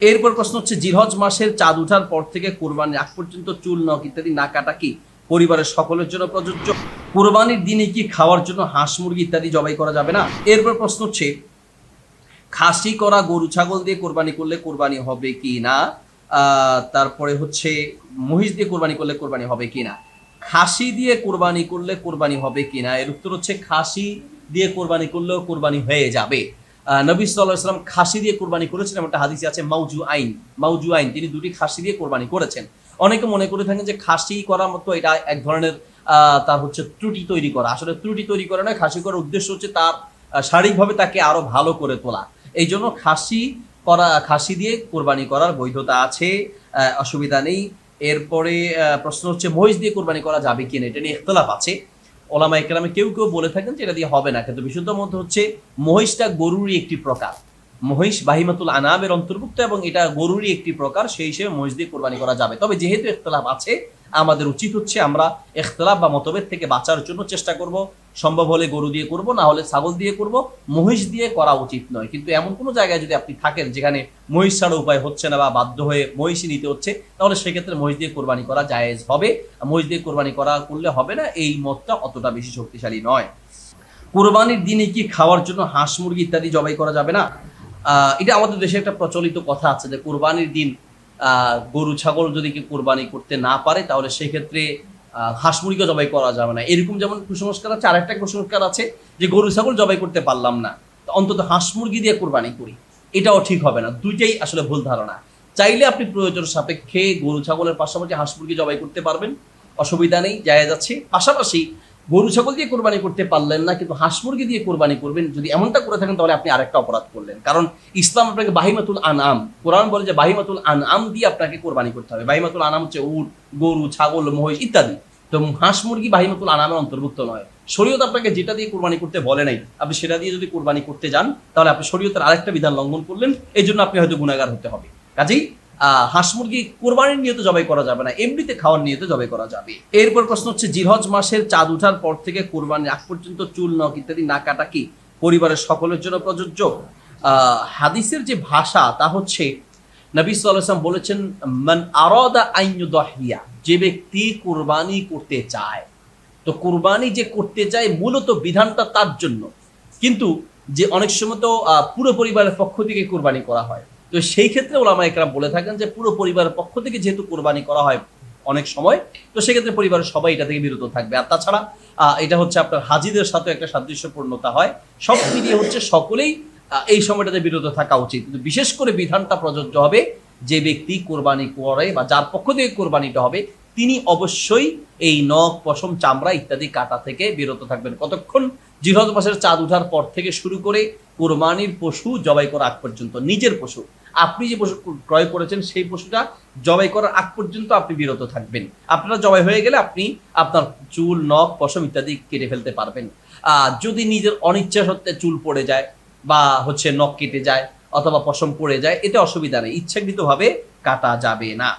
এরপর প্রশ্ন হচ্ছে, জিলহজ মাসের চাঁদ ওঠার পর থেকে কুরবানির আগ পর্যন্ত চুল নখ ইত্যাদি না কাটা কি পরিবারের সকলের জন্য প্রযোজ্য? কুরবানির দিনে কি খাওয়ার জন্য হাঁস মুরগি ইত্যাদি জবাই করা যাবে না? এরপর প্রশ্ন হচ্ছে, খাসি করা গরু ছাগল দিয়ে কোরবানি করলে কোরবানি হবে কি না? তারপরে হচ্ছে, মহিষ দিয়ে কোরবানি করলে কোরবানি হবে কি না? খাসি দিয়ে কোরবানি করলে কোরবানি হবে কি না? এর উত্তর হচ্ছে, খাসি দিয়ে কোরবানি করলেও কোরবানি হয়ে যাবে। নবী সাল্লাল্লাহু আলাইহি ওয়াসাল্লাম খাসি দিয়ে কোরবানি করেছেন, একটা হাদিসে আছে মাউজু আইন, তিনি দুটি খাসি দিয়ে কোরবানি করেছেন। অনেকে মনে করে থাকেন যে খাসি করার মতো এটা এক ধরনের তার হচ্ছে ত্রুটি তৈরি করা। আসলে ত্রুটি তৈরি করা নয়, খাসি করার উদ্দেশ্য হচ্ছে তার শারীরিকভাবে তাকে আরো ভালো করে তোলা। এই জন্য খাসি দিয়ে কোরবানি করার বৈধতা আছে, অসুবিধা নেই। এরপরে প্রশ্ন হচ্ছে, মহিষ দিয়ে কোরবানি করা যাবে কিনা, এটা নিয়ে ইখতিলাফ আছে। ওলামা ইকরামে কেউ কেউ বলে থাকেন যে এটা দিয়ে হবে না, কিন্তু বিশুদ্ধ মত হচ্ছে মহিষটা গরুরই একটি প্রকার, মহিষ বাহিমাতুল আনামের অন্তর্ভুক্ত এবং এটা গরুরই একটি প্রকার, সেই হিসেবে মহিষ দিয়ে কোরবানি করা যাবে। তবে যেহেতু ইখতিলাফ আছে, আমাদের উচিত হচ্ছে আমরা ইখতিলাফ বা মতভেদ থেকে বাঁচার জন্য চেষ্টা করব। সম্ভব হলে গরু দিয়ে করব, না হলে ছাগল দিয়ে করব, মহিষ দিয়ে করা উচিত নয়। কিন্তু এমন কোনো জায়গায় যদি আপনি থাকেন যেখানে মহিষ ছাড়া উপায় হচ্ছে না বা বাধ্য হয়ে মহিষই নিতে হচ্ছে, তাহলে সেক্ষেত্রে মহিষ দিয়ে কোরবানি করা জায়েজ হবে। মহিষ দিয়ে কোরবানি করলে হবে না, এই মতটা অতটা বেশি শক্তিশালী নয়। কোরবানির দিনে কি খাওয়ার জন্য হাঁস মুরগি ইত্যাদি জবাই করা যাবে না? এটা আমাদের দেশে একটা প্রচলিত কথা আছে যে কোরবানির দিন গরু ছাগল যদি কেউ কোরবানি করতে না পারে, তাহলে সেক্ষেত্রে হাঁস মুরগিও জবাই করা যাবে না। এরকম যেমন কুসংস্কার আছে, আরেকটা কুসংস্কার আছে যে গরু ছাগল জবাই করতে পারলাম না, অন্তত হাঁস মুরগি দিয়ে কোরবানি করি। এটাও ঠিক হবে না, দুইটাই আসলে ভুল ধারণা। চাইলে আপনি প্রয়োজন সাপেক্ষে গরু ছাগলের পাশাপাশি হাঁস মুরগি জবাই করতে পারবেন, অসুবিধা নেই, জায়েজ আছে। পাশাপাশি গরু ছাগল দিয়ে কোরবানি করতে পারলেন না, কিন্তু হাঁস মুরগি দিয়ে কোরবানি করবেন, যদি এমনটা করে থাকেন তাহলে আপনি আরেকটা অপরাধ করলেন। কারণ ইসলাম আপনাকে বাহিমাতুল আনআম, কোরআন বলে যে বাহিমাতুল আনআম দিয়ে আপনাকে কোরবানি করতে হবে। বাহিমাতুল আনআম হচ্ছে উট, গরু, ছাগল, মহিষ ইত্যাদি। তো হাঁস মুরগি বাহিমাতুল আনআমের অন্তর্ভুক্ত নয়। শরীয়ত আপনাকে যেটা দিয়ে কোরবানি করতে বলে নাই, আপনি সেটা দিয়ে যদি কোরবানি করতে যান, তাহলে আপনি শরীয়তের আরেকটা বিধান লঙ্ঘন করলেন, এই জন্য আপনি হয়তো গুনাহগার হতে হবে। কাজেই হাঁস মুরগি কোরবানির নিয়তে জবাই করা যাবে না, এমনিতে খাওয়ার নিয়তে জবাই করা যাবে। এরপর প্রশ্ন হচ্ছে, জিলহজ মাসের চাঁদ ওঠার পর থেকে কোরবানির আগ পর্যন্ত চুল নখ ইত্যাদি না কাটা কি পরিবারের সকলের জন্য প্রযোজ্য? হাদিসের যে ভাষা তা হচ্ছে, নবী সাল্লাল্লাহু আলাইহি ওয়াসাল্লাম বলেছেন, মান আরাদা আন ইউদাহিয়া, যে ব্যক্তি কোরবানি করতে চায়। তো কোরবানি যে করতে চায় মূলত বিধানটা তার জন্য, কিন্তু যে অনেক সময় তো পুরো পরিবারের পক্ষ থেকে কোরবানি করা হয়। তো সেই ক্ষেত্রে ওলামা একরাম বলে থাকেন যে পুরো পরিবারের পক্ষ থেকে যেহেতু কোরবানি করা হয় অনেক সময়, তো সেক্ষেত্রে পরিবারের সবাই এটা থেকে বিরত থাকবে। আর তাছাড়া এটা হচ্ছে আপনার হাজিদের সাথে একটা সাদৃশ্যপূর্ণতা হয়, সব মিলিয়ে হচ্ছে সকলেই এই সময়টাতে বিরত থাকা উচিত। কিন্তু বিশেষ করে বিধানটা প্রযোজ্য হবে যে ব্যক্তি কোরবানি করে বা যার পক্ষ থেকে কোরবানিটা হবে, তিনি অবশ্যই এই নখ, পশম, চামড়া ইত্যাদি কাটা থেকে বিরত থাকবেন। কতক্ষণ? জিলহজ মাসের চাঁদ ওঠার পর থেকে শুরু করে কোরবানির পশু জবাই করা আগ পর্যন্ত, নিজের পশু, আপনি যে পশু ক্রয় করেছেন সেই পশুটা জবাই করার আগ পর্যন্ত আপনি বিরত থাকবেন। আপনারা জবাই হয়ে গেলে আপনি আপনার চুল, নখ, পশম ইত্যাদি কেটে ফেলতে পারবেন। যদি নিজের অনিচ্ছা সত্ত্বে চুল পড়ে যায় বা হচ্ছে নখ কেটে যায় অথবা পশম পড়ে যায়, এতে অসুবিধা নেই, ইচ্ছাকৃতভাবে কাটা যাবে না।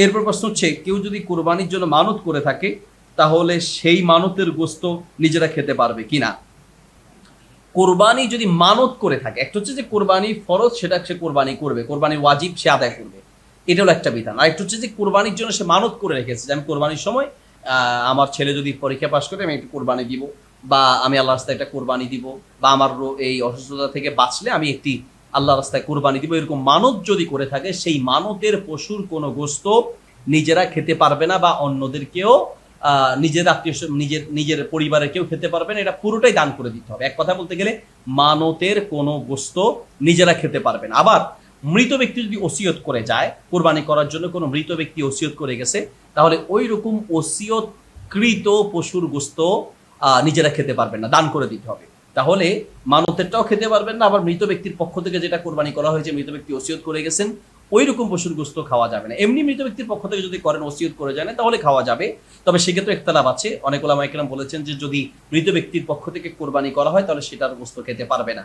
এরপর প্রশ্ন হচ্ছে, কেউ যদি কোরবানির জন্য মানত করে থাকে, তাহলে সেই মানতের গোশত নিজেরা খেতে পারবে কিনা? কোরবানি যদি মানত করে থাকে, একটা হচ্ছে যে কোরবানি ফরজ, সেটা সে কোরবানি করবে, কোরবানি ওয়াজিব সে আদায় করবে, এটা হলো একটা বিধান। আর একটা হচ্ছে যে কোরবানির জন্য সে মানত করে রেখেছে যে আমি কোরবানির সময় আমার ছেলে যদি পরীক্ষা পাশ করে আমি একটু কোরবানি দিব, বা আমি আল্লাহ রাস্তায় একটা কোরবানি দিব, বা আমার এই অসুস্থতা থেকে বাঁচলে আমি একটি আল্লাহ রাস্তায় কোরবানি দিব, এরকম মানত যদি করে থাকে, সেই মানতের পশুর কোনো গোশত নিজেরা খেতে পারবে না, বা অন্যদেরকেও নিজের আত্মীয় নিজের পরিবারের কেউ খেতে পারবে না, এটা পুরোটাই দান করে দিতে হবে। এক কথা বলতে গেলে মানতের কোনো গোশত নিজেরা খেতে পারবে না। আবার মৃত ব্যক্তি যদি ওসিয়ত করে যায়, কোরবানি করার জন্য কোনো মৃত ব্যক্তি ওসিয়ত করে গেছে, তাহলে ওই রকম ওসিয়তকৃত পশুর গোশত নিজেরা খেতে পারবেন না, দান করে দিতে হবে। তাহলে মানতেরটাও খেতে পারবেন না, আবার মৃত ব্যক্তির পক্ষ থেকে যেটা কোরবানি করা হয়েছে, মৃত ব্যক্তি ওসিয়ত করে গেছেন, ওই রকম পশুর গোশত খাওয়া যাবে না। এমনি মৃত ব্যক্তির পক্ষ থেকে যদি করেন, ওসিয়ত করে যায় না, তাহলে খাওয়া যাবে। তবে সেক্ষেত্রে ইখতিলাফ আছে, অনেক ওলামা ইকরাম বলেছেন যে যদি মৃত ব্যক্তির পক্ষ থেকে কোরবানি করা হয়, তাহলে সেটার গোশত খেতে পারবে না।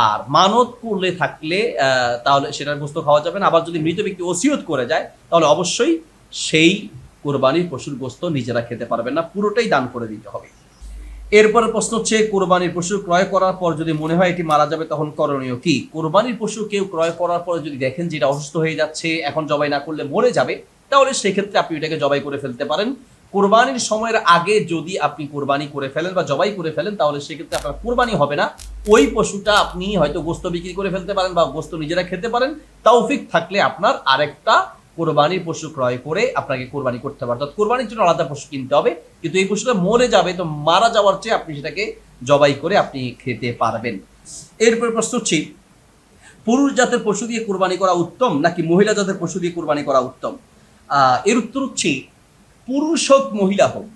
আর মানত করলে থাকলে তাহলে সেটার গোশত খাওয়া যাবে না। আবার যদি মৃত ব্যক্তি ওসিয়ত করে যায়, তাহলে অবশ্যই সেই কোরবানির পশুর গোশত নিজেরা খেতে পারবে না, পুরোটাই দান করে দিতে হবে। এরপরে প্রশ্ন হচ্ছে কোরবানির পশু ক্রয় করার পর যদি মনে হয় এটি মারা যাবে তখন করণীয় কি? কোরবানির পশু কেউ ক্রয় করার পর যদি দেখেন যে এটা অসুস্থ হয়ে যাচ্ছে, এখন জবাই না করলে মরে যাবে, তাহলে সেক্ষেত্রে আপনি এটাকে জবাই করে ফেলতে পারেন। কোরবানির সময়ের আগে যদি আপনি কোরবানি করে ফেলেন বা জবাই করে ফেলেন, তাহলে সেক্ষেত্রে আপনার কোরবানি হবে না। ওই পশুটা আপনি হয়তো গোস্ত বিক্রি করে ফেলতে পারেন বা গোস্ত নিজেরা খেতে পারেন। তৌফিক থাকলে আপনার আরেকটা কোরবানির পশু ক্রয় করে আপনাকে কোরবানি করতে হবে, অর্থাৎ কোরবানির জন্য আলাদা পশু কিনতে হবে। কিন্তু এই পশুটা মরে যাবে, তো মারা যাওয়ার চেয়ে আপনি সেটাকে জবাই করে আপনি খেতে পারবেন। এরপর প্রশ্ন হচ্ছে পুরুষ জাতের পশু দিয়ে কোরবানি করা উত্তম নাকি মহিলা জাতের পশু দিয়ে কোরবানি করা উত্তম? এর উত্তর হচ্ছে পুরুষ হোক মহিলা হোক,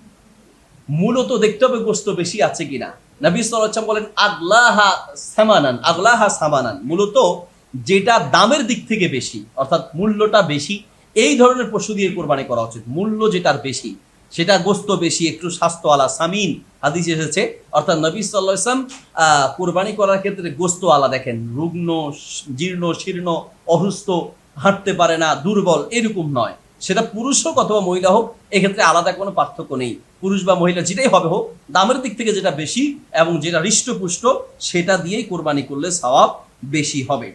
মূলত দেখতে হবে গোস্ত বেশি আছে কিনা। নবী সাল্লাল্লাহু আলাইহি ওয়াসাল্লাম বলেন আগলাহা সামানান, মূলত যেটা দামের দিক থেকে বেশি অর্থাৎ মূল্যটা বেশি, এই ধরনের পশু দিয়ে কোরবানি করা উচিত। মূল্য যেটার বেশি, সেটা গোস্ত বেশি, একটু স্বাস্থ্যওয়ালা, সামিন হাদিস এসেছে। অর্থাৎ নবী সাল্লাল্লাহু আলাইহি ওয়াসাল্লাম কোরবানি করার ক্ষেত্রে গোস্ত আলা দেখেন, রুগ্ন, জীর্ণ শীর্ণ, অসুস্থ, হাঁটতে পারে না, দুর্বল, এরকম নয়। সেটা পুরুষ হোক অথবা মহিলা হোক, এক্ষেত্রে আলাদা কোনো পার্থক্য নেই। পুরুষ বা মহিলা যেটাই হবে হোক, দামের দিক থেকে যেটা বেশি এবং যেটা হৃষ্টপুষ্ট, সেটা দিয়েই কোরবানি করলে সওয়াব বেশি হবে।